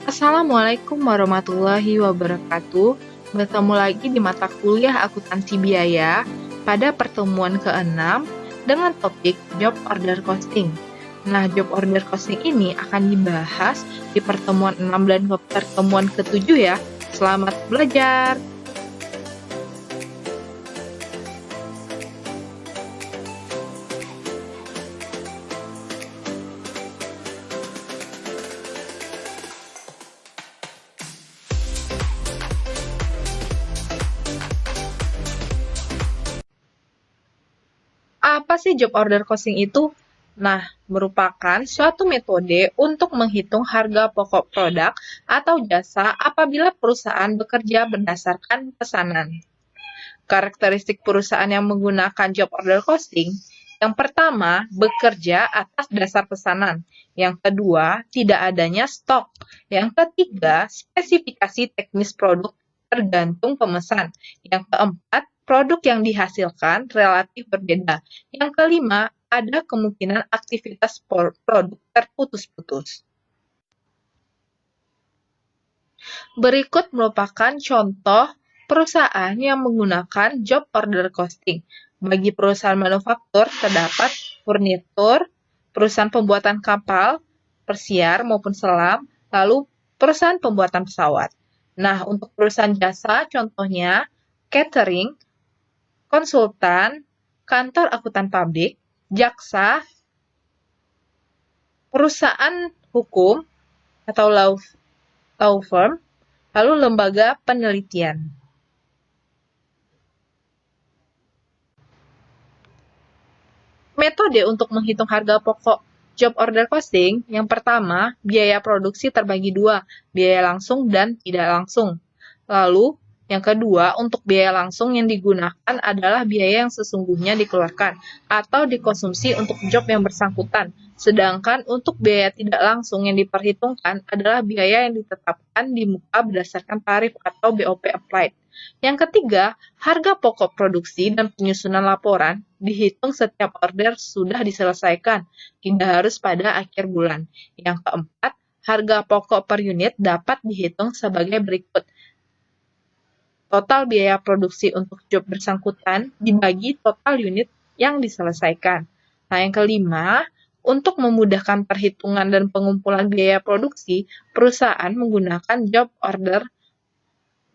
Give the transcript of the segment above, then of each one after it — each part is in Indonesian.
Assalamualaikum warahmatullahi wabarakatuh. Bertemu lagi di mata kuliah akuntansi biaya pada pertemuan ke-6 dengan topik Job Order Costing. Nah, Job Order Costing ini akan dibahas di pertemuan 6 dan pertemuan ke-7 ya. Selamat belajar! Apa sih job order costing itu? Nah, merupakan suatu metode untuk menghitung harga pokok produk atau jasa apabila perusahaan bekerja berdasarkan pesanan. Karakteristik perusahaan yang menggunakan job order costing, yang pertama, bekerja atas dasar pesanan. Yang kedua, tidak adanya stok. Yang ketiga, spesifikasi teknis produk tergantung pemesan. Yang keempat, produk yang dihasilkan relatif berbeda. Yang kelima, ada kemungkinan aktivitas produk terputus-putus. Berikut merupakan contoh perusahaan yang menggunakan job order costing. Bagi perusahaan manufaktur terdapat furnitur, perusahaan pembuatan kapal, persiar maupun selam, lalu perusahaan pembuatan pesawat. Nah, untuk perusahaan jasa contohnya catering, konsultan, kantor akuntan pabrik, jaksa, perusahaan hukum atau law firm, lalu lembaga penelitian. Metode untuk menghitung harga pokok job order costing, yang pertama, biaya produksi terbagi dua, biaya langsung dan tidak langsung. Lalu, yang kedua, untuk biaya langsung yang digunakan adalah biaya yang sesungguhnya dikeluarkan atau dikonsumsi untuk job yang bersangkutan. Sedangkan untuk biaya tidak langsung yang diperhitungkan adalah biaya yang ditetapkan di muka berdasarkan tarif atau BOP applied. Yang ketiga, harga pokok produksi dan penyusunan laporan dihitung setiap order sudah diselesaikan, tidak harus pada akhir bulan. Yang keempat, harga pokok per unit dapat dihitung sebagai berikut. Total biaya produksi untuk job bersangkutan dibagi total unit yang diselesaikan. Nah, yang kelima, untuk memudahkan perhitungan dan pengumpulan biaya produksi, perusahaan menggunakan job order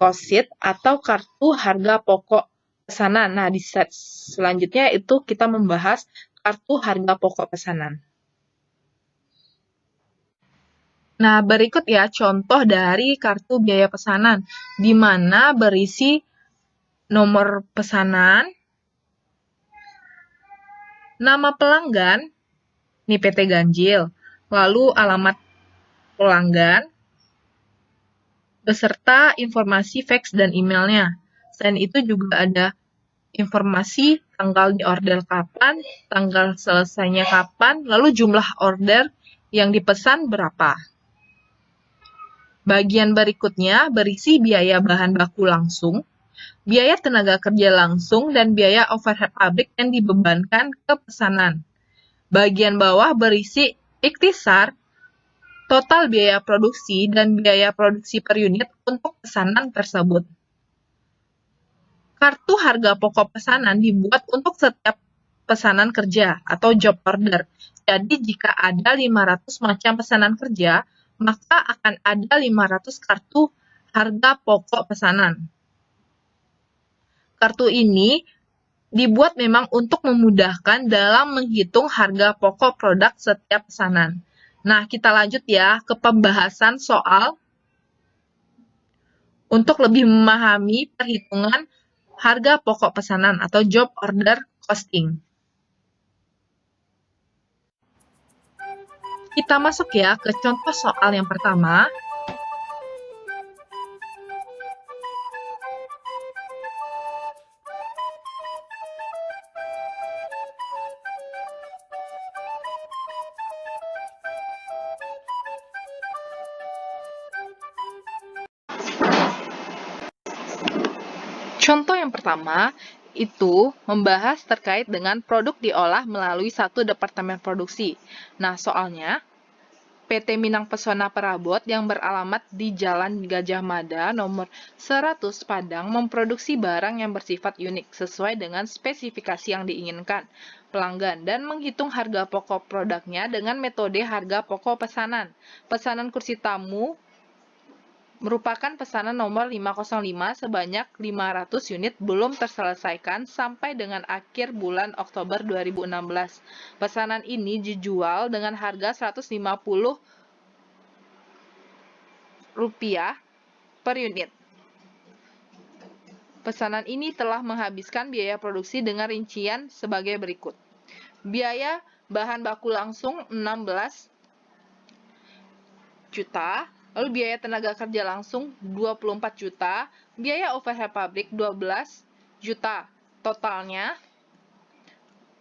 cost sheet atau kartu harga pokok pesanan. Nah, di slide selanjutnya itu kita membahas kartu harga pokok pesanan. Nah, berikut ya contoh dari kartu biaya pesanan, di mana berisi nomor pesanan, nama pelanggan, ini PT Ganjil, lalu alamat pelanggan, beserta informasi fax dan emailnya. Selain itu juga ada informasi tanggal di order kapan, tanggal selesainya kapan, lalu jumlah order yang dipesan berapa. Bagian berikutnya berisi biaya bahan baku langsung, biaya tenaga kerja langsung, dan biaya overhead pabrik yang dibebankan ke pesanan. Bagian bawah berisi ikhtisar, total biaya produksi, dan biaya produksi per unit untuk pesanan tersebut. Kartu harga pokok pesanan dibuat untuk setiap pesanan kerja atau job order. Jadi jika ada 500 macam pesanan kerja, maka akan ada 500 kartu harga pokok pesanan. Kartu ini dibuat memang untuk memudahkan dalam menghitung harga pokok produk setiap pesanan. Nah, kita lanjut ya ke pembahasan soal untuk lebih memahami perhitungan harga pokok pesanan atau job order costing. Kita masuk ya ke contoh soal yang pertama. Contoh yang pertama itu membahas terkait dengan produk diolah melalui satu departemen produksi. Nah, soalnya PT Minang Pesona Perabot yang beralamat di Jalan Gajah Mada nomor 100 Padang memproduksi barang yang bersifat unik sesuai dengan spesifikasi yang diinginkan pelanggan dan menghitung harga pokok produknya dengan metode harga pokok pesanan. Pesanan kursi tamu merupakan pesanan nomor 505 sebanyak 500 unit belum terselesaikan sampai dengan akhir bulan Oktober 2016. Pesanan ini dijual dengan harga Rp150 per unit. Pesanan ini telah menghabiskan biaya produksi dengan rincian sebagai berikut. Biaya bahan baku langsung 16 juta, lalu biaya tenaga kerja langsung 24 juta, biaya overhead pabrik 12 juta, totalnya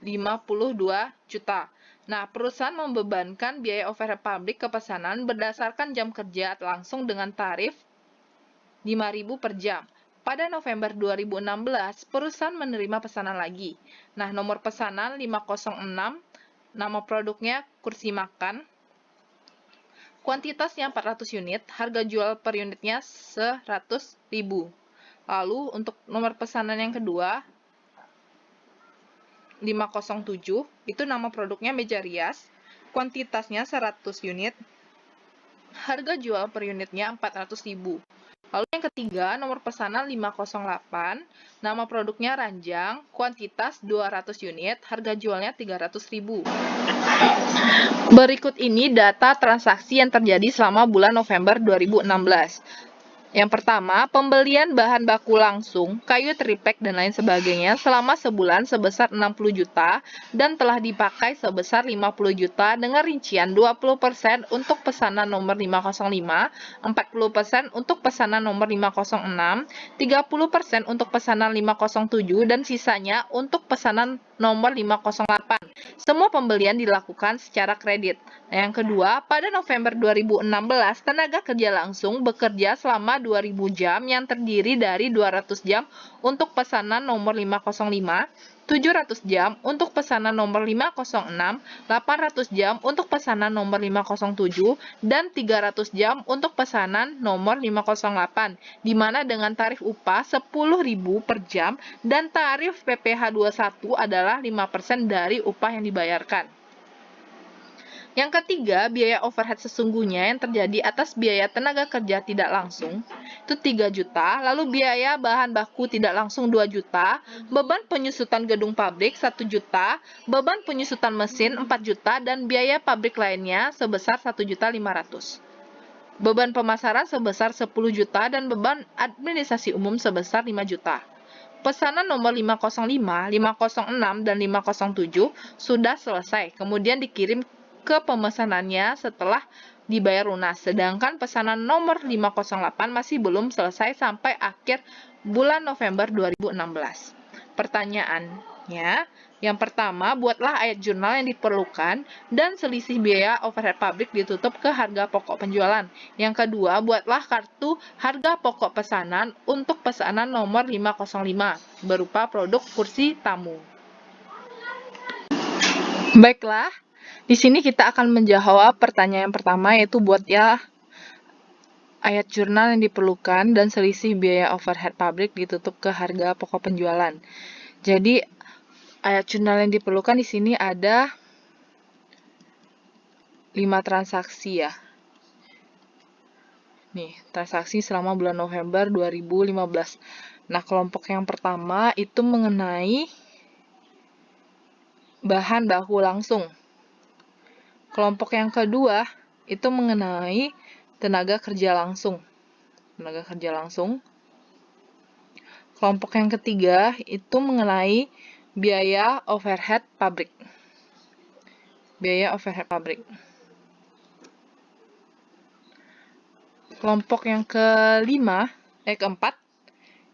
52 juta. Nah, perusahaan membebankan biaya overhead pabrik ke pesanan berdasarkan jam kerja langsung dengan tarif 5.000 per jam. Pada November 2016, perusahaan menerima pesanan lagi. Nah, nomor pesanan 506, nama produknya kursi makan, kuantitasnya 400 unit, harga jual per unitnya 100.000. Lalu untuk nomor pesanan yang kedua, 507, itu nama produknya meja rias, kuantitasnya 100 unit, harga jual per unitnya 400.000. Lalu yang ketiga, nomor pesanan 508, nama produknya ranjang, kuantitas 200 unit, harga jualnya 300.000. Berikut ini data transaksi yang terjadi selama bulan November 2016. Yang pertama, pembelian bahan baku langsung, kayu triplek dan lain sebagainya selama sebulan sebesar 60 juta dan telah dipakai sebesar 50 juta dengan rincian 20% untuk pesanan nomor 505, 40% untuk pesanan nomor 506, 30% untuk pesanan 507 dan sisanya untuk pesanan nomor 508. Semua pembelian dilakukan secara kredit. Nah, yang kedua, pada November 2016, tenaga kerja langsung bekerja selama 2.000 jam yang terdiri dari 200 jam untuk pesanan nomor 505, 700 jam untuk pesanan nomor 506, 800 jam untuk pesanan nomor 507, dan 300 jam untuk pesanan nomor 508, di mana dengan tarif upah 10.000 per jam dan tarif PPh 21 adalah 5% dari upah yang dibayarkan. Yang ketiga, biaya overhead sesungguhnya yang terjadi atas biaya tenaga kerja tidak langsung itu 3 juta, lalu biaya bahan baku tidak langsung 2 juta, beban penyusutan gedung pabrik 1 juta, beban penyusutan mesin 4 juta, dan biaya pabrik lainnya sebesar 1.500.000. Beban pemasaran sebesar 10 juta dan beban administrasi umum sebesar 5 juta. Pesanan nomor 505, 506, dan 507 sudah selesai, kemudian dikirim ke pemesanannya setelah dibayar lunas. Sedangkan pesanan nomor 508 masih belum selesai sampai akhir bulan November 2016. Pertanyaannya, yang pertama, buatlah ayat jurnal yang diperlukan dan selisih biaya overhead pabrik ditutup ke harga pokok penjualan. Yang kedua, buatlah kartu harga pokok pesanan untuk pesanan nomor 505 berupa produk kursi tamu. Baiklah, di sini kita akan menjawab pertanyaan pertama, yaitu buat ya ayat jurnal yang diperlukan dan selisih biaya overhead pabrik ditutup ke harga pokok penjualan. Jadi ayat jurnal yang diperlukan di sini ada 5 transaksi ya. Nih, transaksi selama bulan November 2015. Nah, kelompok yang pertama itu mengenai bahan baku langsung. Kelompok yang kedua itu mengenai tenaga kerja langsung. Tenaga kerja langsung. Kelompok yang ketiga itu mengenai biaya overhead pabrik. Biaya overhead pabrik. Kelompok yang keempat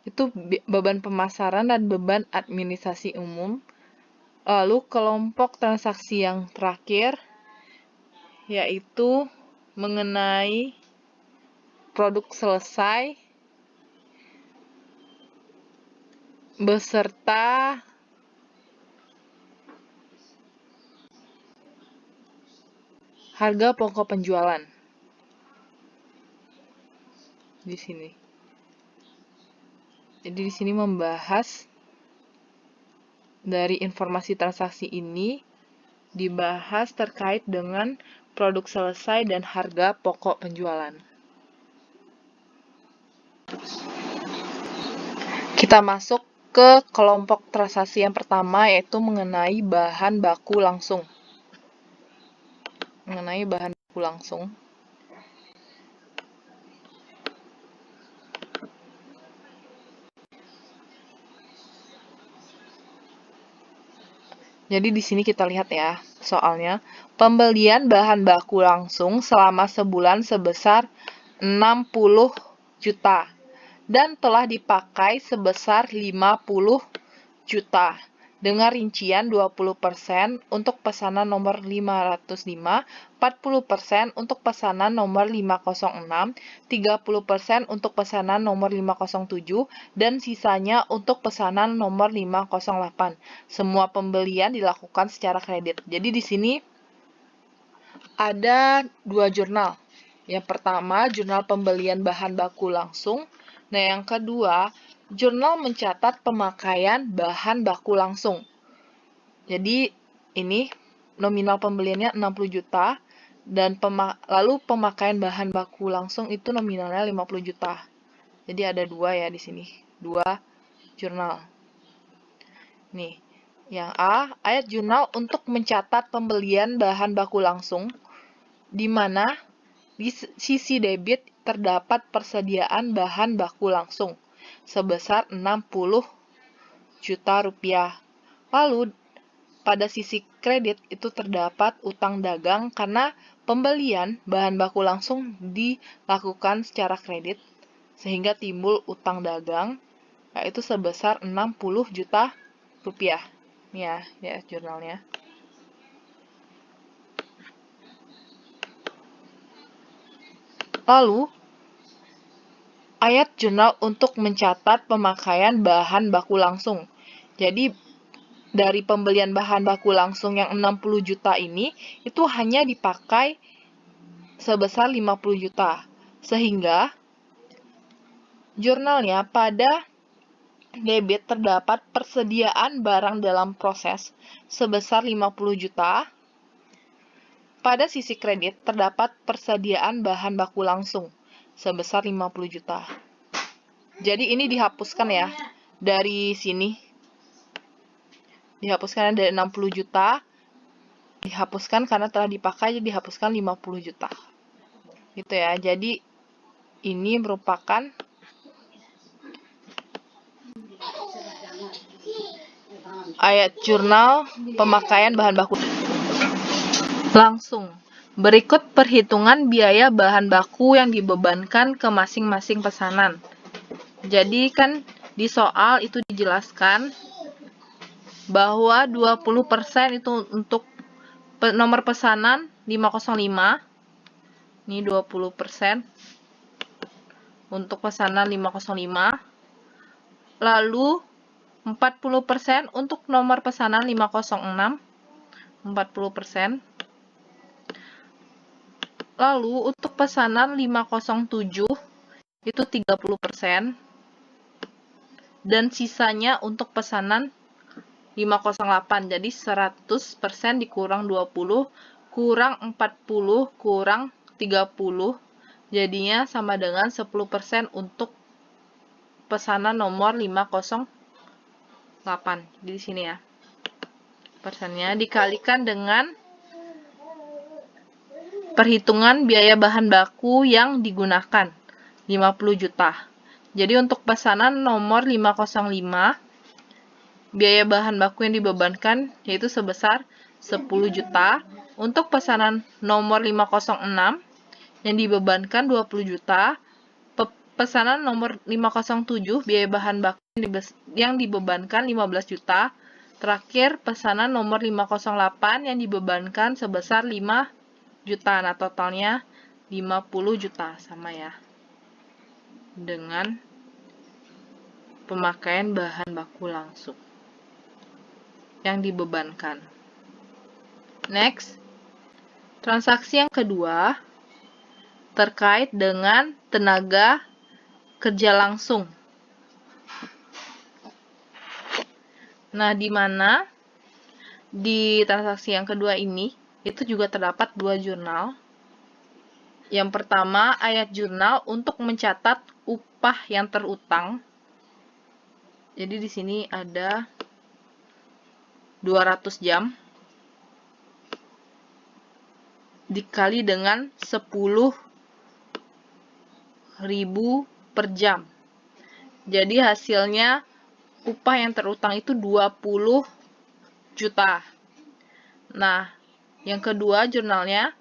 itu beban pemasaran dan beban administrasi umum. Lalu kelompok transaksi yang terakhir yaitu mengenai produk selesai beserta harga pokok penjualan. Di sini. Jadi di sini membahas dari informasi transaksi ini dibahas terkait dengan produk selesai dan harga pokok penjualan. Kita masuk ke kelompok transaksi yang pertama, yaitu mengenai bahan baku langsung. Mengenai bahan baku langsung. Jadi di sini kita lihat ya, soalnya pembelian bahan baku langsung selama sebulan sebesar 60 juta dan telah dipakai sebesar 50 juta dengan rincian 20% untuk pesanan nomor 505, 40% untuk pesanan nomor 506, 30% untuk pesanan nomor 507, dan sisanya untuk pesanan nomor 508. Semua pembelian dilakukan secara kredit. Jadi di sini ada dua jurnal. Yang pertama, jurnal pembelian bahan baku langsung. Nah, yang kedua, jurnal mencatat pemakaian bahan baku langsung. Jadi, ini nominal pembeliannya 60 juta, dan lalu pemakaian bahan baku langsung itu nominalnya 50 juta. Jadi, ada dua ya di sini. Dua jurnal. Nih, yang A, ayat jurnal untuk mencatat pembelian bahan baku langsung, di mana di sisi debit terdapat persediaan bahan baku langsung sebesar 60 juta rupiah. Lalu, pada sisi kredit itu terdapat utang dagang karena pembelian bahan baku langsung dilakukan secara kredit, sehingga timbul utang dagang, yaitu sebesar 60 juta rupiah. Ini ya jurnalnya. Lalu, ayat jurnal untuk mencatat pemakaian bahan baku langsung. Jadi, dari pembelian bahan baku langsung yang 60 juta ini, itu hanya dipakai sebesar 50 juta. Sehingga, jurnalnya pada debit terdapat persediaan barang dalam proses sebesar 50 juta. Pada sisi kredit terdapat persediaan bahan baku langsung sebesar 50 juta. Jadi ini dihapuskan ya dari sini. Dihapuskan dari 60 juta. Dihapuskan karena telah dipakai, jadi dihapuskan 50 juta. Gitu ya. Jadi ini merupakan ayat jurnal pemakaian bahan baku langsung. Berikut perhitungan biaya bahan baku yang dibebankan ke masing-masing pesanan. Jadi kan di soal itu dijelaskan bahwa 20% itu untuk nomor pesanan 505. Ini 20% untuk pesanan 505. Lalu 40% untuk nomor pesanan 506. 40%. Lalu untuk pesanan 507 itu 30%. Dan sisanya untuk pesanan 508. Jadi 100% dikurang 20, kurang 40, kurang 30. Jadinya sama dengan 10% untuk pesanan nomor 508. Di sini ya. Persennya dikalikan dengan perhitungan biaya bahan baku yang digunakan, 50 juta. Jadi untuk pesanan nomor 505, biaya bahan baku yang dibebankan yaitu sebesar 10 juta. Untuk pesanan nomor 506 yang dibebankan 20 juta. Pesanan nomor 507, biaya bahan baku yang dibebankan 15 juta. Terakhir, pesanan nomor 508 yang dibebankan sebesar 5 juta. Nah, totalnya 50 juta. Sama ya. Dengan pemakaian bahan baku langsung yang dibebankan. Next, Transaksi yang kedua terkait dengan tenaga kerja langsung. Nah, di mana di transaksi yang kedua ini itu juga terdapat dua jurnal. Yang pertama, ayat jurnal untuk mencatat upah yang terutang. Jadi di sini ada 200 jam dikali dengan 10.000 per jam. Jadi hasilnya upah yang terutang itu 20 juta. Nah, yang kedua jurnalnya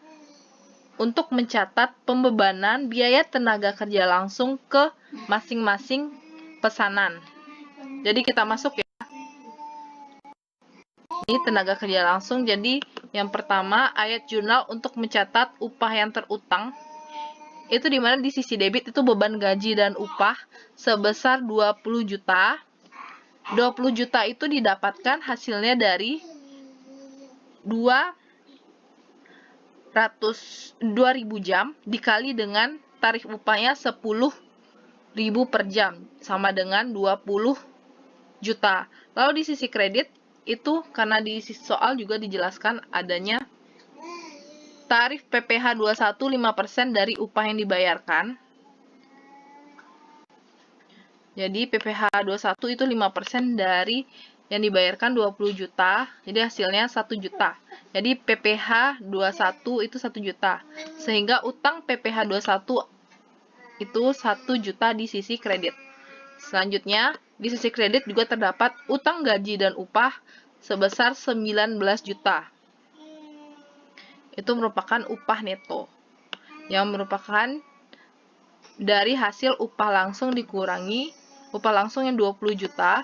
untuk mencatat pembebanan biaya tenaga kerja langsung ke masing-masing pesanan. Jadi kita masuk ya. Ini tenaga kerja langsung. Jadi yang pertama ayat jurnal untuk mencatat upah yang terutang. Itu dimana di sisi debit itu beban gaji dan upah sebesar 20 juta. 20 juta itu didapatkan hasilnya dari 2.000 jam dikali dengan tarif upahnya 10.000 per jam sama dengan 20 juta. Lalu di sisi kredit itu karena di sisi soal juga dijelaskan adanya tarif PPh 21 5% dari upah yang dibayarkan. Jadi PPh 21 itu 5% dari yang dibayarkan 20 juta. Jadi hasilnya 1 juta. Jadi PPh 21 itu 1 juta. Sehingga utang PPh 21 itu 1 juta di sisi kredit. Selanjutnya, di sisi kredit juga terdapat utang gaji dan upah sebesar 19 juta. Itu merupakan upah neto. Yang merupakan dari hasil upah langsung dikurangi, upah langsung yang 20 juta,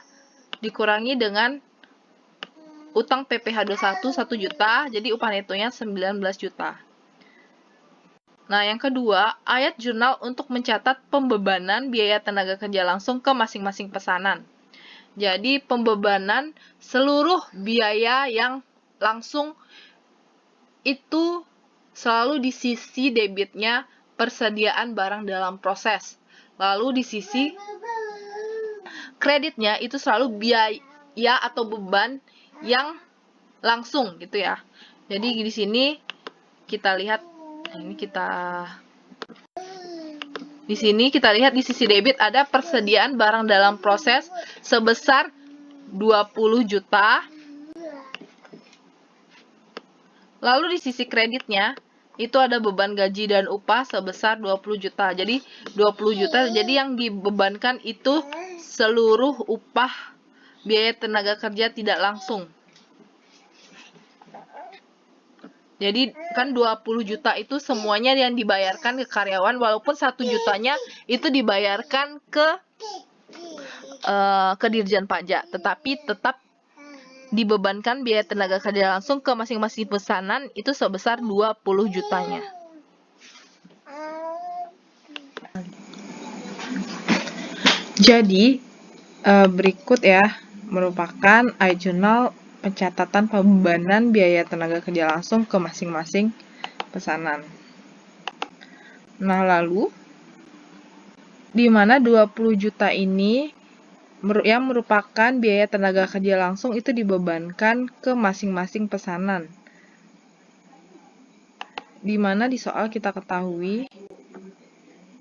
dikurangi dengan utang PPh 21 1 juta, jadi upah netonya 19 juta. Nah, yang kedua, ayat jurnal untuk mencatat pembebanan biaya tenaga kerja langsung ke masing-masing pesanan. Jadi, pembebanan seluruh biaya yang langsung itu selalu di sisi debitnya persediaan barang dalam proses. Lalu di sisi kreditnya itu selalu biaya atau beban yang langsung gitu ya. Jadi di sini kita lihat di sini kita lihat di sisi debit ada persediaan barang dalam proses sebesar 20 juta. Lalu di sisi kreditnya itu ada beban gaji dan upah sebesar 20 juta. Jadi 20 juta, jadi yang dibebankan itu seluruh upah biaya tenaga kerja tidak langsung. Jadi kan 20 juta itu semuanya yang dibayarkan ke karyawan, walaupun 1 jutanya itu dibayarkan ke Dirjen Pajak, tetapi tetap dibebankan biaya tenaga kerja langsung ke masing-masing pesanan itu sebesar 20 jutanya. Jadi, berikut ya, merupakan ayat jurnal pencatatan pembebanan biaya tenaga kerja langsung ke masing-masing pesanan. Nah, lalu, di mana 20 juta ini yang merupakan biaya tenaga kerja langsung itu dibebankan ke masing-masing pesanan. Di mana di soal kita ketahui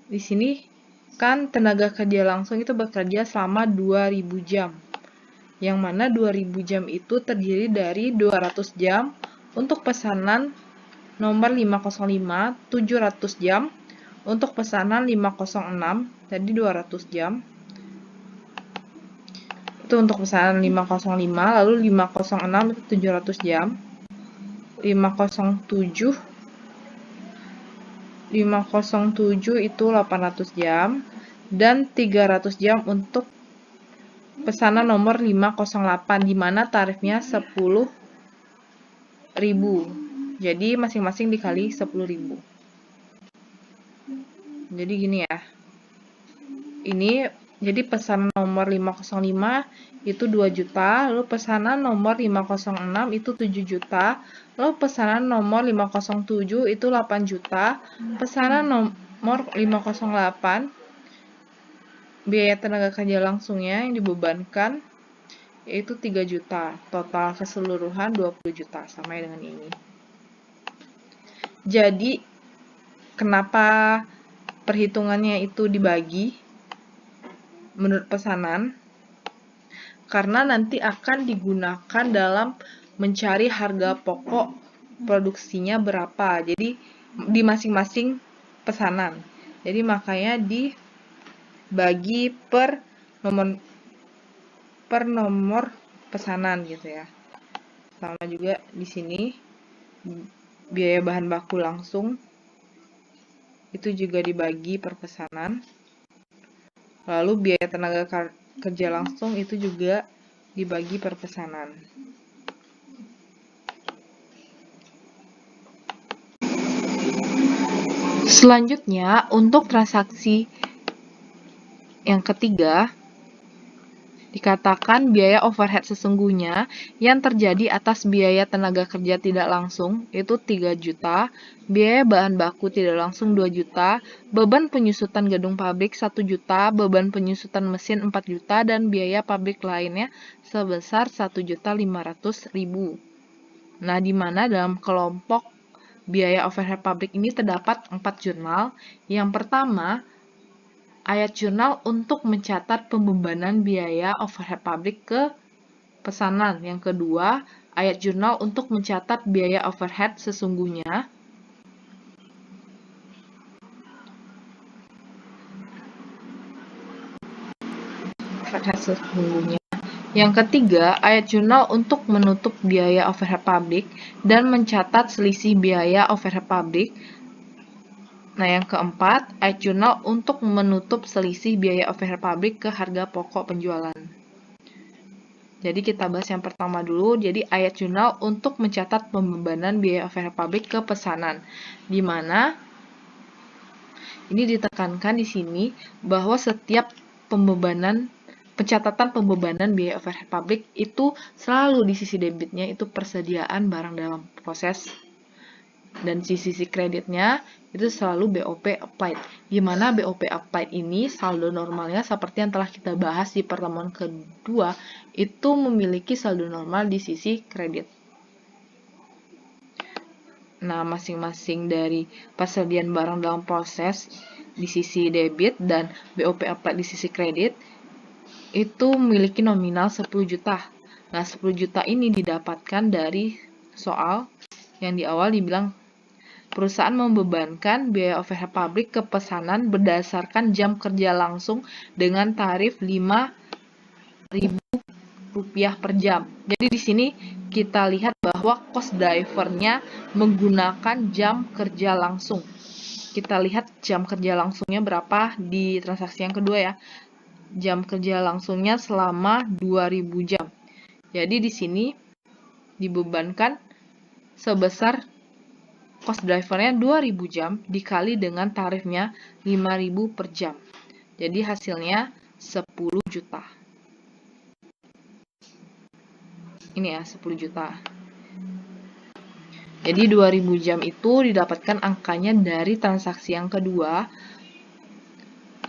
di sini kan tenaga kerja langsung itu bekerja selama 2000 jam. Yang mana 2000 jam itu terdiri dari 200 jam untuk pesanan nomor 505, 700 jam untuk pesanan 506, jadi 200 jam. Itu untuk pesanan 505, lalu 506 itu 700 jam. 507 itu 800 jam dan 300 jam untuk pesanan nomor 508 di mana tarifnya 10.000. Jadi masing-masing dikali 10.000. Jadi gini ya. Ini Jadi pesanan nomor 505 itu 2 juta, lalu pesanan nomor 506 itu 7 juta, lalu pesanan nomor 507 itu 8 juta, pesanan nomor 508 biaya tenaga kerja langsungnya yang dibebankan yaitu 3 juta. Total keseluruhan 20 juta, sama dengan ini. Jadi, kenapa perhitungannya itu dibagi menurut pesanan? Karena nanti akan digunakan dalam mencari harga pokok produksinya berapa. Jadi, di masing-masing pesanan. Jadi, makanya dibagi per nomor pesanan gitu ya. Sama juga di sini biaya bahan baku langsung itu juga dibagi per pesanan. Lalu biaya tenaga kerja langsung itu juga dibagi per pesanan. Selanjutnya, untuk transaksi yang ketiga, dikatakan biaya overhead sesungguhnya yang terjadi atas biaya tenaga kerja tidak langsung itu 3 juta, biaya bahan baku tidak langsung 2 juta, beban penyusutan gedung pabrik 1 juta, beban penyusutan mesin 4 juta, dan biaya pabrik lainnya sebesar 1.500.000. Nah, di mana dalam kelompok biaya overhead pabrik ini terdapat 4 jurnal. Yang pertama, ayat jurnal untuk mencatat pembebanan biaya overhead pabrik ke pesanan. Yang kedua, ayat jurnal untuk mencatat biaya overhead sesungguhnya. Yang ketiga, ayat jurnal untuk menutup biaya overhead pabrik dan mencatat selisih biaya overhead pabrik. Nah, yang keempat, ayat jurnal untuk menutup selisih biaya overhead pabrik ke harga pokok penjualan. Jadi kita bahas yang pertama dulu. Jadi ayat jurnal untuk mencatat pembebanan biaya overhead pabrik ke pesanan. Di mana ini ditekankan di sini bahwa setiap pencatatan pembebanan biaya overhead pabrik itu selalu di sisi debitnya itu persediaan barang dalam proses, dan di sisi kreditnya itu selalu BOP applied. Di mana BOP applied ini saldo normalnya seperti yang telah kita bahas di pertemuan kedua itu memiliki saldo normal di sisi kredit. Nah, masing-masing dari persediaan barang dalam proses di sisi debit dan BOP applied di sisi kredit itu memiliki nominal 10 juta. Nah, 10 juta ini didapatkan dari soal yang di awal dibilang perusahaan membebankan biaya overhead pabrik ke pesanan berdasarkan jam kerja langsung dengan tarif Rp5.000 per jam. Jadi di sini kita lihat bahwa cost drivernya menggunakan jam kerja langsung. Kita lihat jam kerja langsungnya berapa di transaksi yang kedua ya. Jam kerja langsungnya selama 2000 jam. Jadi di sini dibebankan sebesar cost drivernya 2000 jam dikali dengan tarifnya 5.000 per jam. Jadi hasilnya 10 juta. Ini ya, 10 juta. Jadi 2000 jam itu didapatkan angkanya dari transaksi yang kedua.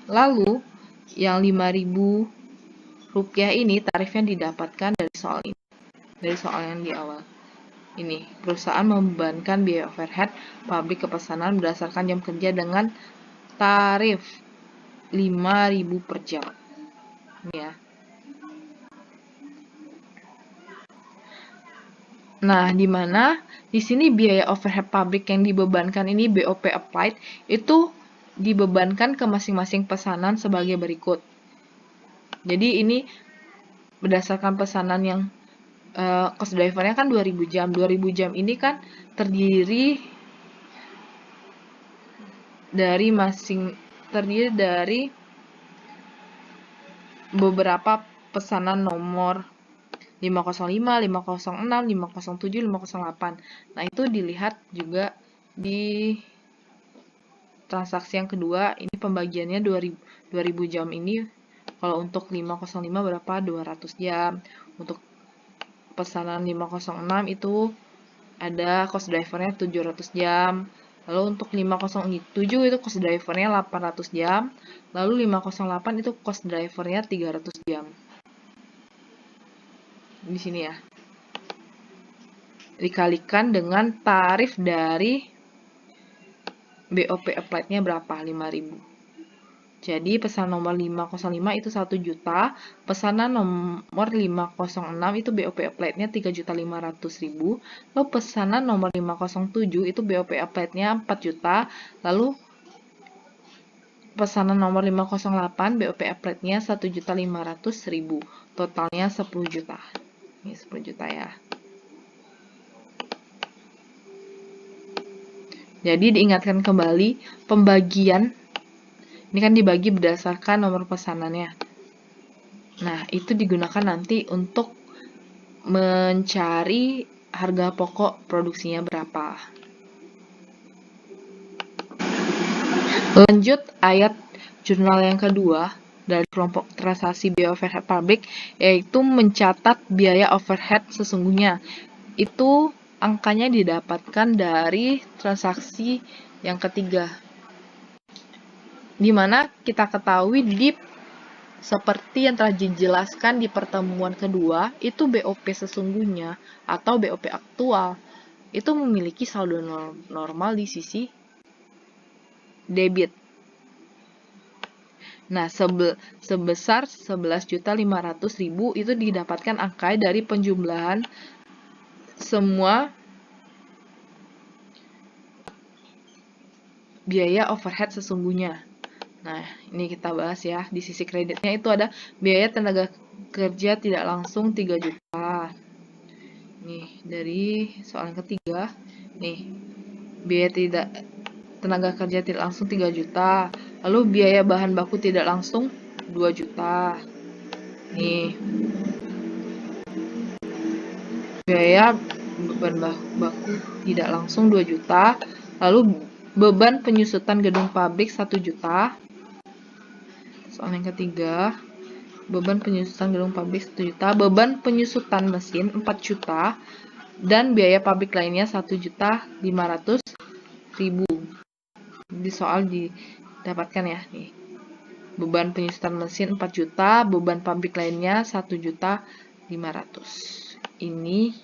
Lalu yang 5.000 rupiah ini tarifnya didapatkan dari soal ini. Dari soal yang di awal. Ini, perusahaan membebankan biaya overhead pabrik ke pesanan berdasarkan jam kerja dengan tarif 5.000 per jam. Ini ya. Nah, di mana di sini biaya overhead pabrik yang dibebankan ini BOP applied itu dibebankan ke masing-masing pesanan sebagai berikut. Jadi ini berdasarkan pesanan yang cost drivernya kan 2000 jam. 2000 jam ini kan terdiri dari beberapa pesanan nomor 505, 506, 507, 508. Nah, itu dilihat juga di transaksi yang kedua, ini pembagiannya 2000 jam ini Kalau untuk 505 berapa? 200 jam. Untuk pesanan 506 itu ada cost drivernya 700 jam. Lalu untuk 507 itu cost drivernya 800 jam. Lalu 508 itu cost drivernya 300 jam. Di sini ya. Dikalikan dengan tarif dari BOP applied-nya berapa? 5.000. Jadi pesanan nomor 505 itu 1 juta, pesanan nomor 506 itu BOP applied-nya 3.500.000, lalu pesanan nomor 507 itu BOP applied-nya 4 juta, lalu pesanan nomor 508 BOP applied-nya 1.500.000, totalnya 10 juta. Ini 10 juta ya. Jadi diingatkan kembali pembagian ini kan dibagi berdasarkan nomor pesanannya. Nah, itu digunakan nanti untuk mencari harga pokok produksinya berapa. Lanjut ayat jurnal yang kedua dari kelompok transaksi biaya overhead pabrik, yaitu mencatat biaya overhead sesungguhnya. Itu angkanya didapatkan dari transaksi yang ketiga. Di mana kita ketahui seperti yang telah dijelaskan di pertemuan kedua, itu BOP sesungguhnya atau BOP aktual itu memiliki saldo normal di sisi debit. Nah, sebesar 11.500.000 itu didapatkan angka dari penjumlahan semua biaya overhead sesungguhnya. Nah, ini kita bahas ya. Di sisi kreditnya itu ada biaya tenaga kerja tidak langsung 3 juta. Nih, dari soal yang ketiga. Nih, biaya tenaga kerja tidak langsung 3 juta. Lalu biaya bahan baku tidak langsung 2 juta. Nih. Biaya beban baku tidak langsung 2 juta. Lalu beban penyusutan gedung pabrik 1 juta. Soal yang ketiga, beban penyusutan gedung pabrik 1 juta, beban penyusutan mesin 4 juta, dan biaya pabrik lainnya 1.500.000. Di soal didapatkan ya nih. Beban penyusutan mesin 4 juta, beban pabrik lainnya 1.500.000. Ini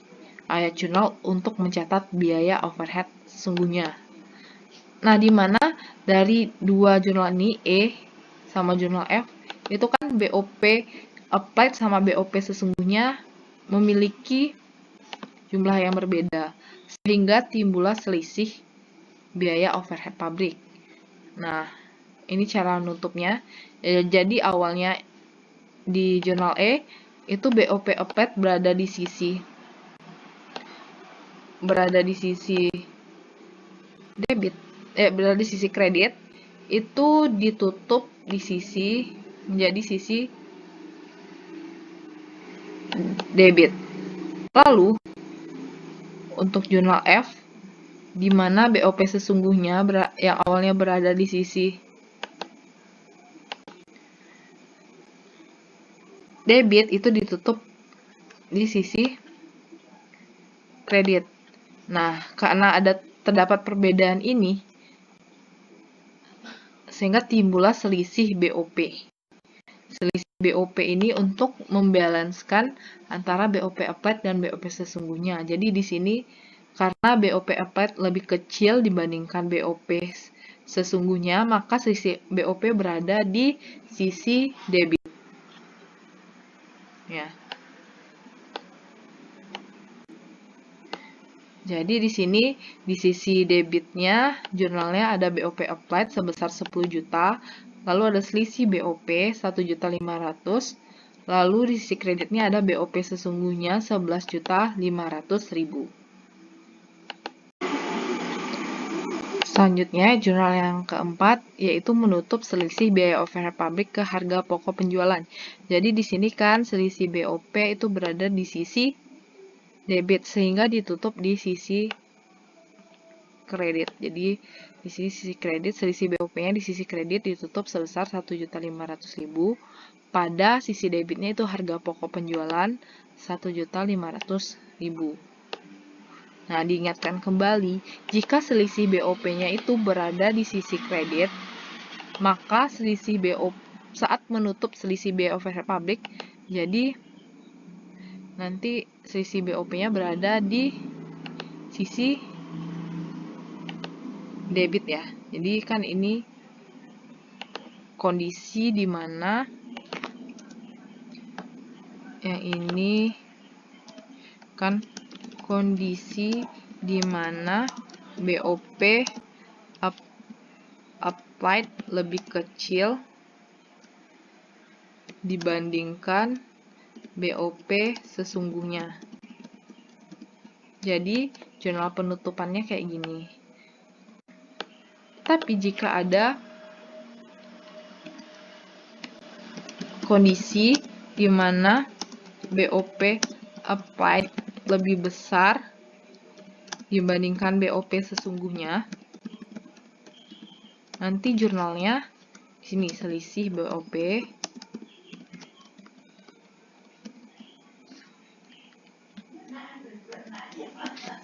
ayat jurnal untuk mencatat biaya overhead sesungguhnya. Nah, di mana dari dua jurnal ini E sama jurnal F itu kan BOP applied sama BOP sesungguhnya memiliki jumlah yang berbeda sehingga timbullah selisih biaya overhead pabrik. Nah, ini cara nutupnya. Jadi awalnya di jurnal E itu BOP applied berada di sisi debit, berada di sisi kredit, itu ditutup menjadi sisi debit. Lalu untuk jurnal F, di mana BOP sesungguhnya yang awalnya berada di sisi debit itu ditutup di sisi kredit. Nah, karena terdapat perbedaan ini, sehingga timbullah selisih BOP. Selisih BOP ini untuk membalanskan antara BOP applied dan BOP sesungguhnya. Jadi di sini karena BOP applied lebih kecil dibandingkan BOP sesungguhnya, maka sisi BOP berada di sisi debit. Ya. Jadi di sini di sisi debitnya jurnalnya ada BOP applied sebesar 10 juta, lalu ada selisih BOP 1.500.000, lalu di sisi kreditnya ada BOP sesungguhnya 11.500.000. Selanjutnya jurnal yang keempat yaitu menutup selisih biaya overhead pabrik ke harga pokok penjualan. Jadi di sini kan selisih BOP itu berada di sisi debit sehingga ditutup di sisi kredit. Jadi di sini sisi kredit, selisih BOP-nya di sisi kredit ditutup sebesar 1.500.000. Pada sisi debitnya itu harga pokok penjualan 1.500.000. Nah, diingatkan kembali, jika selisih BOP-nya itu berada di sisi kredit, maka selisih BOP saat menutup selisih biaya overhead publik, jadi nanti selisih BOP-nya berada di sisi debit ya. Jadi kan ini kondisi di mana yang ini kan kondisi di mana BOP applied lebih kecil dibandingkan BOP sesungguhnya. Jadi jurnal penutupannya kayak gini. Tapi jika ada kondisi di mana BOP applied lebih besar dibandingkan BOP sesungguhnya, nanti jurnalnya di sini selisih BOP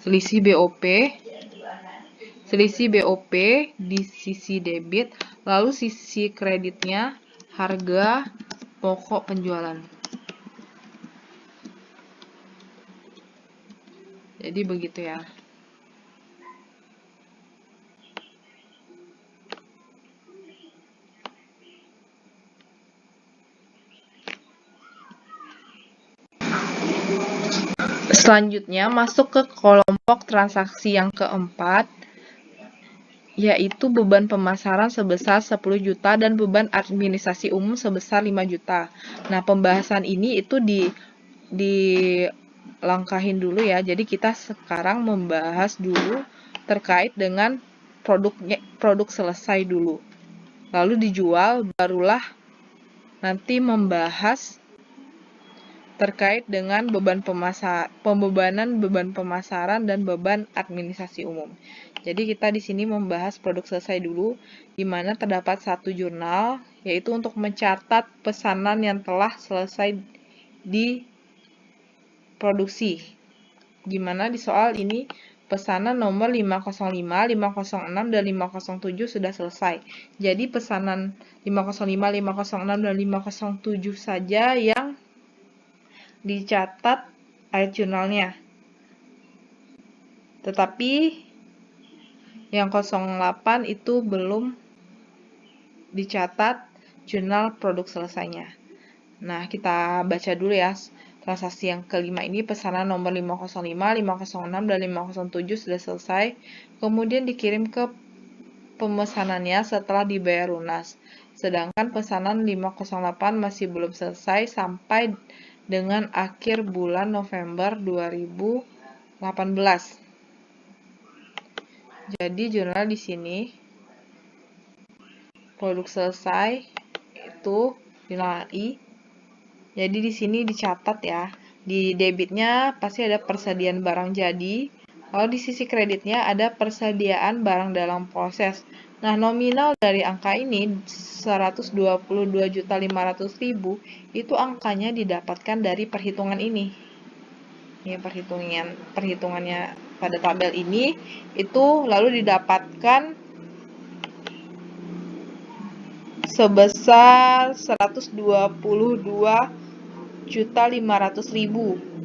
selisih BOP di sisi debit, lalu sisi kreditnya harga pokok penjualan. Jadi begitu ya. Selanjutnya masuk ke kelompok transaksi yang keempat, yaitu beban pemasaran sebesar 10 juta dan beban administrasi umum sebesar 5 juta. Nah, pembahasan ini itu dilangkahin dulu ya. Jadi kita sekarang membahas dulu terkait dengan produk selesai dulu. Lalu dijual, barulah nanti membahas terkait dengan pembebanan beban pemasaran dan beban administrasi umum. Jadi kita di sini membahas produk selesai dulu, di mana terdapat satu jurnal, yaitu untuk mencatat pesanan yang telah selesai diproduksi. Gimana di soal ini pesanan nomor 505, 506, dan 507 sudah selesai. Jadi pesanan 505, 506, dan 507 saja yang dicatat ayat jurnalnya. Tetapi yang 08 itu belum dicatat jurnal produk selesainya. Nah, kita baca dulu ya. Transaksi yang kelima ini pesanan nomor 505, 506, dan 507 sudah selesai. Kemudian dikirim ke pemesanannya setelah dibayar lunas. Sedangkan pesanan 508 masih belum selesai sampai dengan akhir bulan November 2018. Jadi jurnal di sini produk selesai itu jurnal I. Jadi di sini dicatat ya. Di debitnya pasti ada persediaan barang jadi. Lalu di sisi kreditnya ada persediaan barang dalam proses. Nah, nominal dari angka ini 122.500.000 itu angkanya didapatkan dari perhitungan ini. Ini perhitungannya pada tabel ini itu lalu didapatkan sebesar 122.500.000.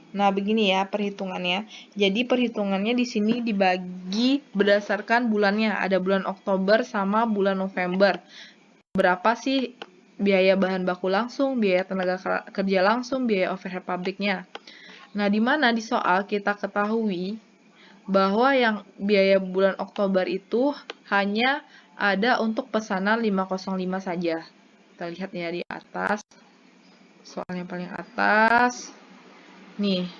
Nah, begini ya perhitungannya. Jadi perhitungannya di sini dibagi berdasarkan bulannya. Ada bulan Oktober sama bulan November. Berapa sih biaya bahan baku langsung, biaya tenaga kerja langsung, biaya overhead pabriknya. Nah, di mana di soal kita ketahui bahwa yang biaya bulan Oktober itu hanya ada untuk pesanan 505 saja. Kita lihat ya di atas. Soal yang paling atas. Nih,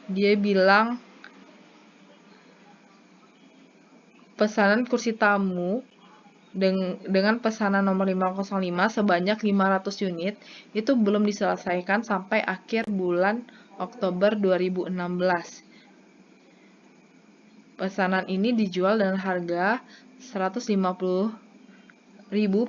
dia bilang pesanan kursi tamu dengan pesanan nomor 505 sebanyak 500 unit itu belum diselesaikan sampai akhir bulan Oktober 2016. Pesanan ini dijual dengan harga 150.000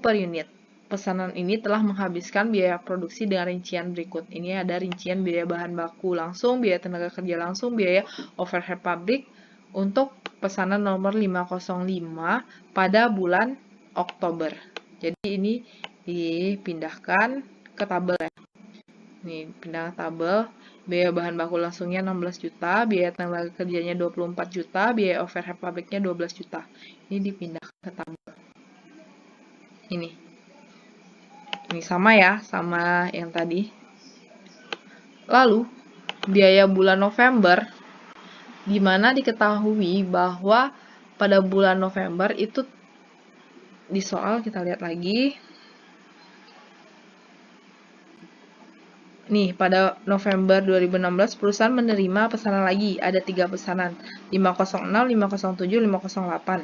per unit. Pesanan ini telah menghabiskan biaya produksi dengan rincian berikut. Ini ada rincian biaya bahan baku langsung, biaya tenaga kerja langsung, biaya overhead pabrik untuk pesanan nomor 505 pada bulan Oktober. Jadi ini dipindahkan ke tabel ya. Nih, pindah tabel. Biaya bahan baku langsungnya 16 juta, biaya tenaga kerjanya 24 juta, biaya overhead pabriknya 12 juta. Ini dipindah ke tabel. Ini sama ya, sama yang tadi. Lalu, biaya bulan November, di mana diketahui bahwa pada bulan November itu di soal kita lihat lagi. Nih, pada November 2016, perusahaan menerima pesanan lagi. Ada 3 pesanan, 506, 507, 508.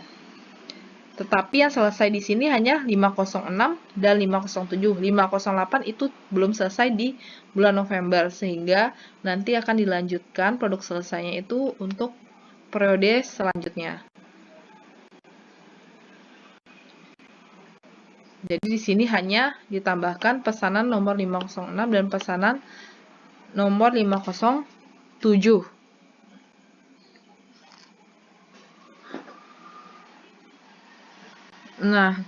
Tetapi yang selesai di sini hanya 506 dan 507. 508 itu belum selesai di bulan November, sehingga nanti akan dilanjutkan produk selesainya itu untuk periode selanjutnya. Jadi di sini hanya ditambahkan pesanan nomor 506 dan pesanan nomor 507. Nah,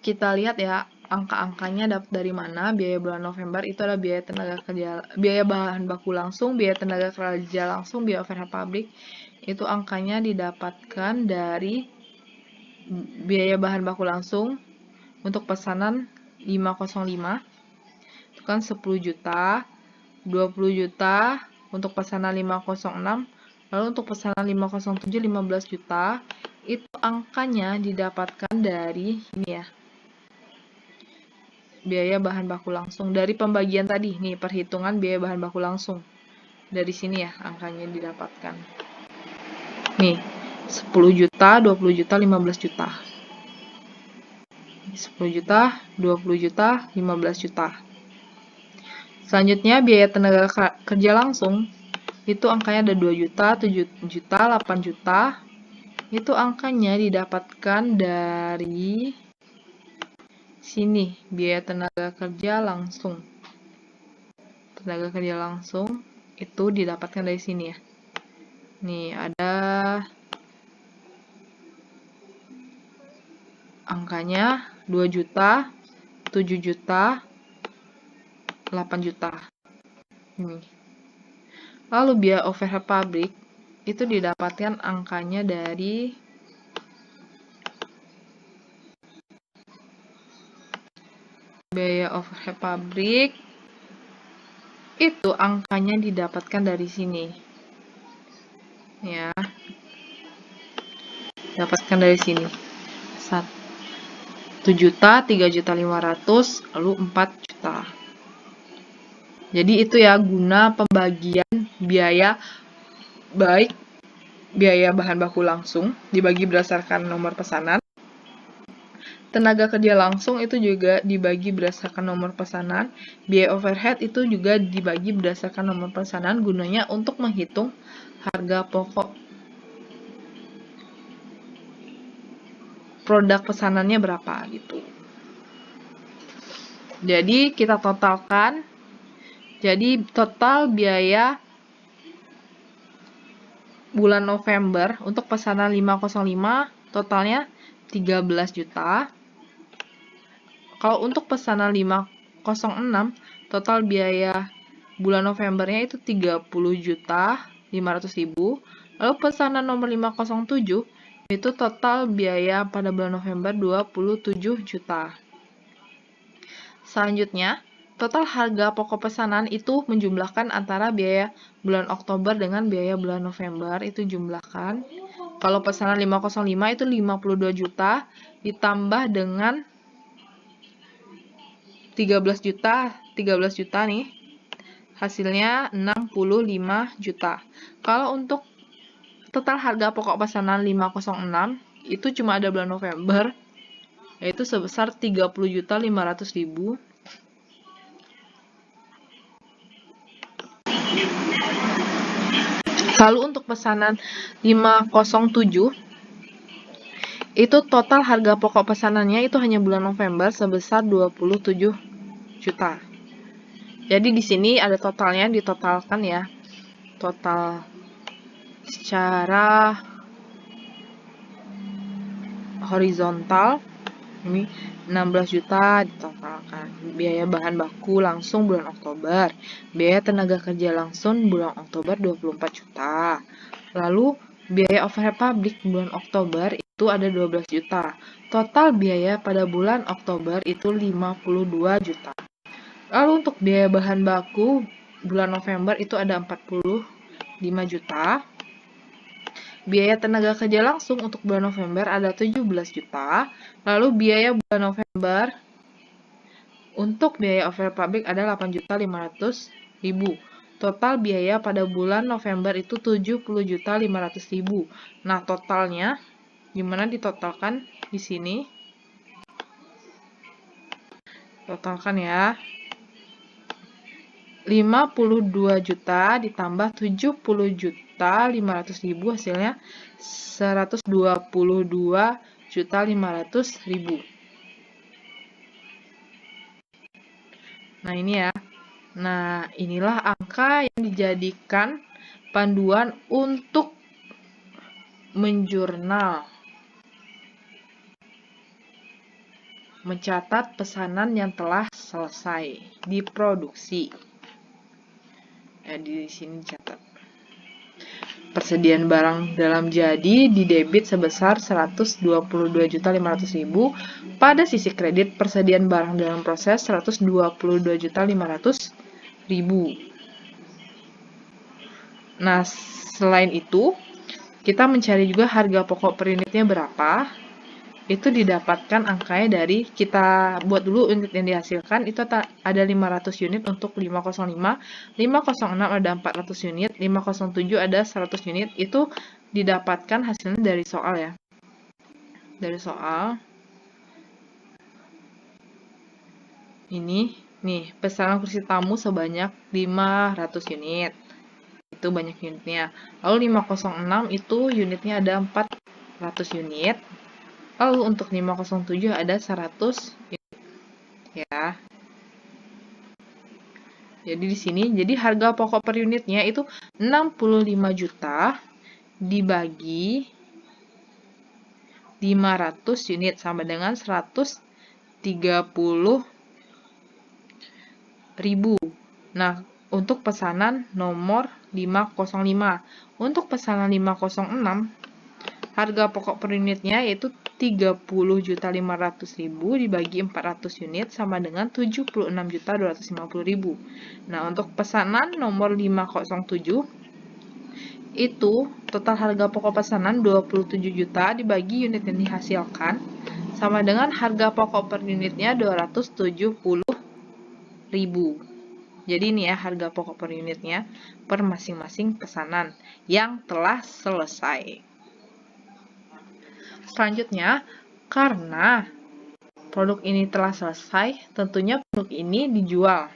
kita lihat ya angka-angkanya dapat dari mana. Biaya bulan November itu adalah biaya tenaga kerja, biaya bahan baku langsung, biaya tenaga kerja langsung, biaya overhead pabrik. Itu angkanya didapatkan dari biaya bahan baku langsung untuk pesanan 505 itu kan 10 juta, 20 juta untuk pesanan 506, lalu untuk pesanan 507 15 juta. Itu angkanya didapatkan dari ini ya, biaya bahan baku langsung dari pembagian tadi. Nih, perhitungan biaya bahan baku langsung. Dari sini ya angkanya didapatkan. Nih, 10 juta, 20 juta, 15 juta. 10 juta, 20 juta, 15 juta. Selanjutnya biaya tenaga kerja langsung. Itu angkanya ada 2 juta, 7 juta, 8 juta. Itu angkanya didapatkan dari sini, biaya tenaga kerja langsung. Tenaga kerja langsung itu didapatkan dari sini ya. Nih, ada angkanya 2 juta, 7 juta, 8 juta. Ini. Lalu biaya overhead pabrik itu didapatkan angkanya dari biaya overhead pabrik itu angkanya didapatkan dari sini. Ya. Dapatkan dari sini. 1 juta, 3 juta 500, lalu 4 juta. Jadi itu ya guna pembagian biaya, baik biaya bahan baku langsung dibagi berdasarkan nomor pesanan. Tenaga kerja langsung itu juga dibagi berdasarkan nomor pesanan. Biaya overhead itu juga dibagi berdasarkan nomor pesanan, gunanya untuk menghitung harga pokok produk pesanannya berapa gitu. Jadi kita totalkan. Jadi total biaya bulan November untuk pesanan 505 totalnya 13 juta. Kalau untuk pesanan 506 total biaya bulan Novembernya itu 30 juta 500.000. Lalu pesanan nomor 507 itu total biaya pada bulan November 27 juta. Selanjutnya, total harga pokok pesanan itu menjumlahkan antara biaya bulan Oktober dengan biaya bulan November, itu jumlahkan. Kalau pesanan 505 itu 52 juta ditambah dengan 13 juta nih. Hasilnya 65 juta. Kalau untuk total harga pokok pesanan 506 itu cuma ada bulan November, yaitu sebesar 30.500.000. Lalu untuk pesanan 507, itu total harga pokok pesanannya itu hanya bulan November sebesar 27 juta. Jadi di sini ada totalnya, ditotalkan ya. Total secara horizontal ini 16 juta ditotalkan. Biaya bahan baku langsung bulan Oktober. Biaya tenaga kerja langsung bulan Oktober 24 juta. Lalu biaya overhead pabrik bulan Oktober itu ada 12 juta. Total biaya pada bulan Oktober itu 52 juta. Lalu untuk biaya bahan baku bulan November itu ada 45 juta. Biaya tenaga kerja langsung untuk bulan November ada 17 juta. Lalu biaya bulan November untuk biaya overhead pabrik ada 8.500.000. Total biaya pada bulan November itu 70.500.000. Nah, totalnya gimana ditotalkan di sini? Totalkan ya. 52 juta ditambah 70.500.000 hasilnya 122.500.000. Nah, ini ya. Nah, inilah angka yang dijadikan panduan untuk menjurnal, mencatat pesanan yang telah selesai diproduksi. Di sini dicatat. Persediaan barang dalam jadi didebit sebesar 122.500.000. Pada sisi kredit, persediaan barang dalam proses 122.500.000. Nah, selain itu, kita mencari juga harga pokok per unitnya berapa. Itu didapatkan angkanya dari, kita buat dulu unit yang dihasilkan, itu ada 500 unit untuk 505, 506 ada 400 unit, 507 ada 100 unit, itu didapatkan hasilnya dari soal ya. Dari soal. Ini, nih, pesanan kursi tamu sebanyak 500 unit. Itu banyak unitnya. Lalu 506 itu unitnya ada 400 unit. Lalu untuk 507 ada 100 unit. Ya. Jadi di sini, jadi harga pokok per unitnya itu 65 juta dibagi 500 unit sama dengan 130.000. Nah, untuk pesanan nomor 505. Untuk pesanan 506, harga pokok per unitnya yaitu 30.500.000 dibagi 400 unit sama dengan 76.250.000. Nah, untuk pesanan nomor 507 itu total harga pokok pesanan 27 juta dibagi unit yang dihasilkan sama dengan harga pokok per unitnya 270.000. Jadi ini ya harga pokok per unitnya per masing-masing pesanan yang telah selesai. Selanjutnya, karena produk ini telah selesai, tentunya produk ini dijual.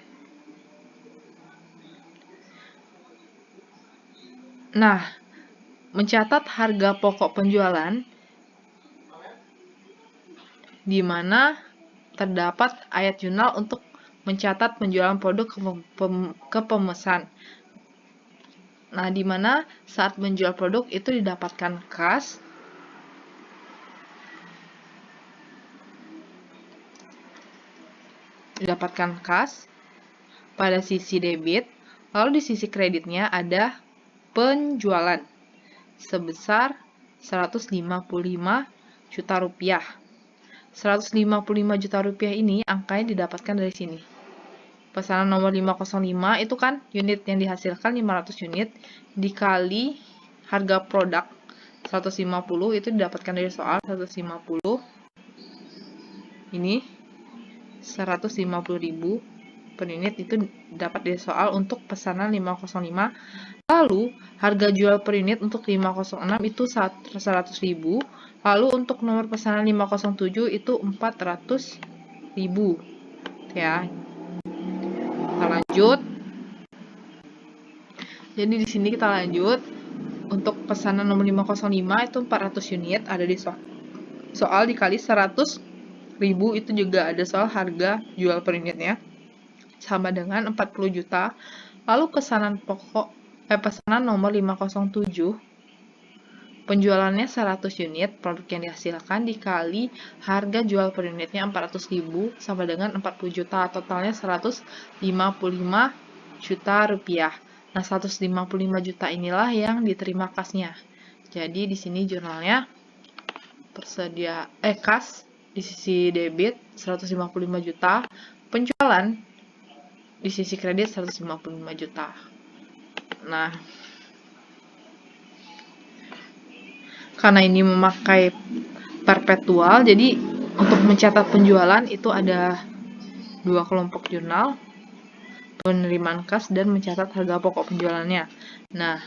Nah, mencatat harga pokok penjualan di mana terdapat ayat jurnal untuk mencatat penjualan produk ke pemesan. Nah, di mana saat menjual produk itu didapatkan kas, pada sisi debit, lalu di sisi kreditnya ada penjualan sebesar 155 juta rupiah. 155 juta rupiah ini angkanya didapatkan dari sini. Pesanan nomor 505 itu kan unit yang dihasilkan 500 unit dikali harga produk 150 itu didapatkan dari soal 150. Ini 150.000 per unit itu dapat dari soal untuk pesanan 505. Lalu harga jual per unit untuk 506 itu 100.000. Lalu untuk nomor pesanan 507 itu 400.000. Ya. Kita lanjut. Jadi di sini kita lanjut. untuk pesanan nomor 505 itu 400 unit, ada di soal dikali 100.000, itu juga ada soal harga jual per unitnya sama dengan 40 juta. Lalu pesanan nomor 507, penjualannya 100 unit, produk yang dihasilkan dikali harga jual per unitnya 400.000 sama dengan 40 juta, totalnya 155 juta rupiah. Nah, 155 juta inilah yang diterima kasnya. Jadi di sini jurnalnya kas di sisi debit 155 juta, penjualan di sisi kredit 155 juta. Nah, karena ini memakai perpetual, jadi untuk mencatat penjualan itu ada 2 kelompok jurnal, penerimaan kas dan mencatat harga pokok penjualannya. Nah,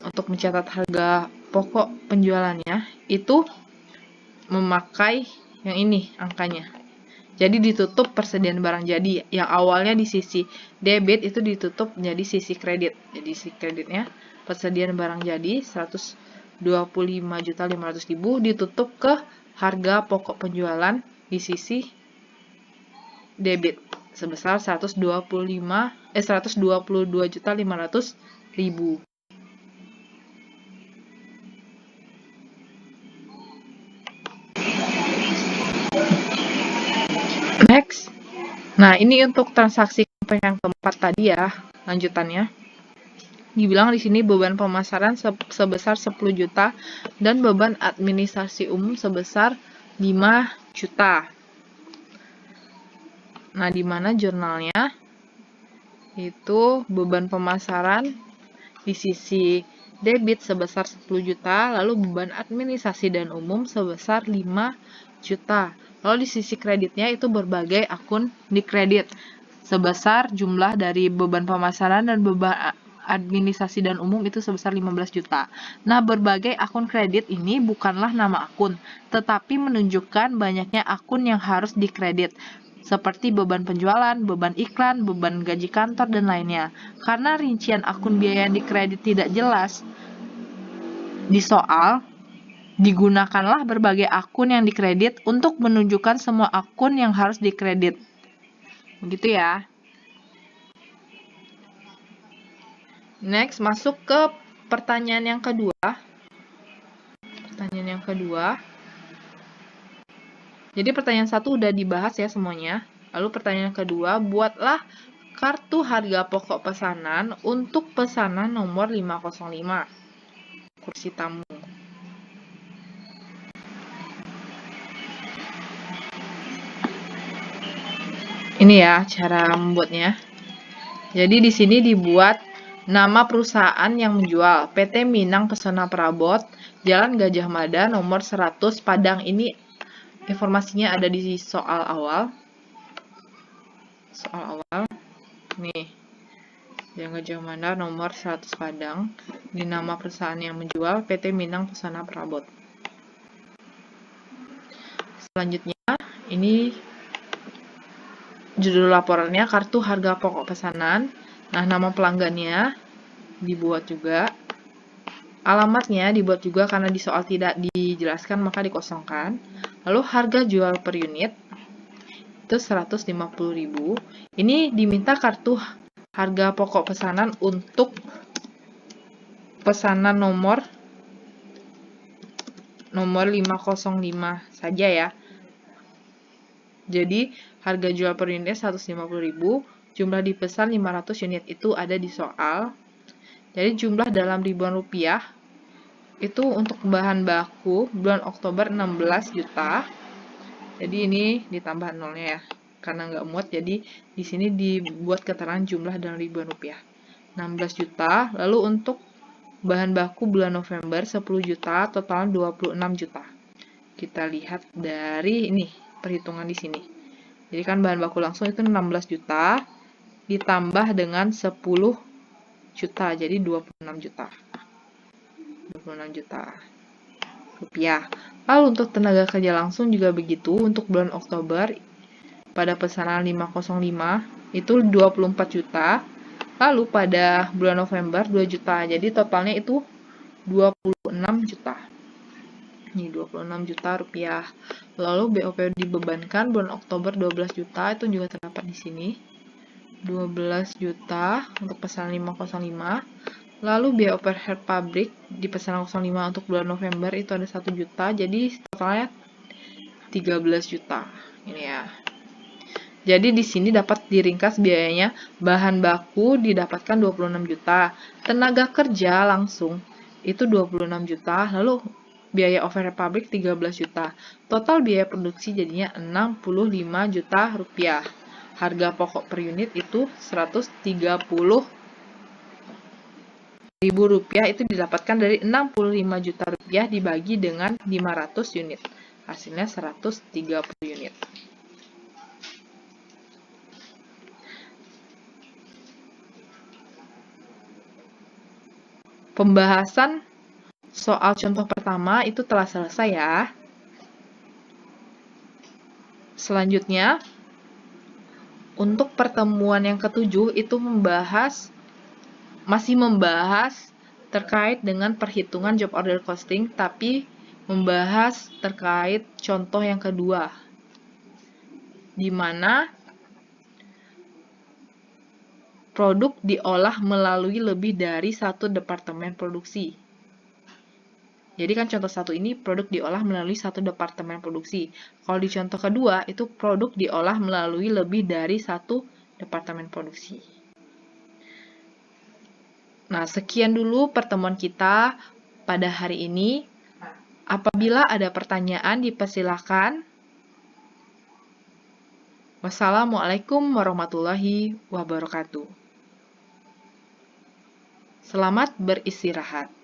untuk mencatat harga pokok penjualannya itu memakai yang ini angkanya. Jadi ditutup persediaan barang jadi, yang awalnya di sisi debit itu ditutup menjadi sisi kredit. Jadi sisi kreditnya persediaan barang jadi 125.500.000 ditutup ke harga pokok penjualan di sisi debit sebesar 122.500.000. Next. Nah, ini untuk transaksi yang keempat tadi ya, lanjutannya. Dibilang di sini beban pemasaran sebesar 10 juta dan beban administrasi umum sebesar 5 juta. Nah, di mana jurnalnya itu beban pemasaran di sisi debit sebesar 10 juta, lalu beban administrasi dan umum sebesar 5 juta. Lalu di sisi kreditnya itu berbagai akun dikredit sebesar jumlah dari beban pemasaran dan beban administrasi dan umum itu sebesar 15 juta. Nah, berbagai akun kredit ini bukanlah nama akun, tetapi menunjukkan banyaknya akun yang harus dikredit, seperti beban penjualan, beban iklan, beban gaji kantor, dan lainnya. Karena rincian akun biaya yang dikredit tidak jelas di soal, digunakanlah berbagai akun yang dikredit untuk menunjukkan semua akun yang harus dikredit. Begitu ya. Next, masuk ke pertanyaan yang kedua. Jadi pertanyaan 1 udah dibahas ya semuanya. Lalu pertanyaan kedua, buatlah kartu harga pokok pesanan untuk pesanan nomor 505. Kursi tamu. Ini ya cara membuatnya. Jadi di sini dibuat nama perusahaan yang menjual, PT Minang Pesona Perabot, Jalan Gajah Mada, nomor 100, Padang. Ini informasinya ada di soal awal. Nih, Jalan Gajah Mada, nomor 100, Padang. Di nama perusahaan yang menjual, PT Minang Pesona Perabot. Selanjutnya, ini judul laporannya kartu harga pokok pesanan. Nah, nama pelanggannya dibuat juga. Alamatnya dibuat juga karena di soal tidak dijelaskan maka dikosongkan. Lalu harga jual per unit itu 150.000. Ini diminta kartu harga pokok pesanan untuk pesanan nomor 505 saja ya. Jadi harga jual per unit 150.000, jumlah dipesan 500 unit itu ada di soal. Jadi jumlah dalam ribuan rupiah itu untuk bahan baku bulan Oktober 16 juta. Jadi ini ditambah nolnya ya, karena nggak muat. Jadi di sini dibuat keterangan jumlah dalam ribuan rupiah 16 juta. Lalu untuk bahan baku bulan November 10 juta, total 26 juta. Kita lihat dari ini perhitungan di sini. Jadi kan bahan baku langsung itu 16 juta ditambah dengan 10 juta, jadi 26 juta. 26 juta rupiah. Lalu untuk tenaga kerja langsung juga begitu. Untuk bulan Oktober pada pesanan 505 itu 24 juta. Lalu pada bulan November 2 juta. Jadi totalnya itu 26 juta. Ini 26 juta rupiah. Lalu BOP dibebankan bulan Oktober 12 juta, itu juga terdapat di sini. 12 juta untuk pesanan 505. Lalu biaya overhead pabrik di pesanan 05 untuk bulan November itu ada 1 juta, jadi totalnya 13 juta. Ini ya. Jadi di sini dapat diringkas biayanya, bahan baku didapatkan 26 juta, tenaga kerja langsung itu 26 juta, lalu biaya overhead pabrik 13 juta. Total biaya produksi jadinya 65 juta rupiah. Harga pokok per unit itu 130.000 rupiah, itu didapatkan dari 65 juta rupiah dibagi dengan 500 unit. Hasilnya 130 unit. Pembahasan soal contoh pertama itu telah selesai ya. Selanjutnya, untuk pertemuan yang ketujuh itu masih membahas terkait dengan perhitungan job order costing, tapi membahas terkait contoh yang kedua, di mana produk diolah melalui lebih dari satu departemen produksi. Jadi kan contoh satu ini produk diolah melalui satu departemen produksi. Kalau di contoh kedua itu produk diolah melalui lebih dari satu departemen produksi. Nah, sekian dulu pertemuan kita pada hari ini. Apabila ada pertanyaan dipersilakan. Wassalamualaikum warahmatullahi wabarakatuh. Selamat beristirahat.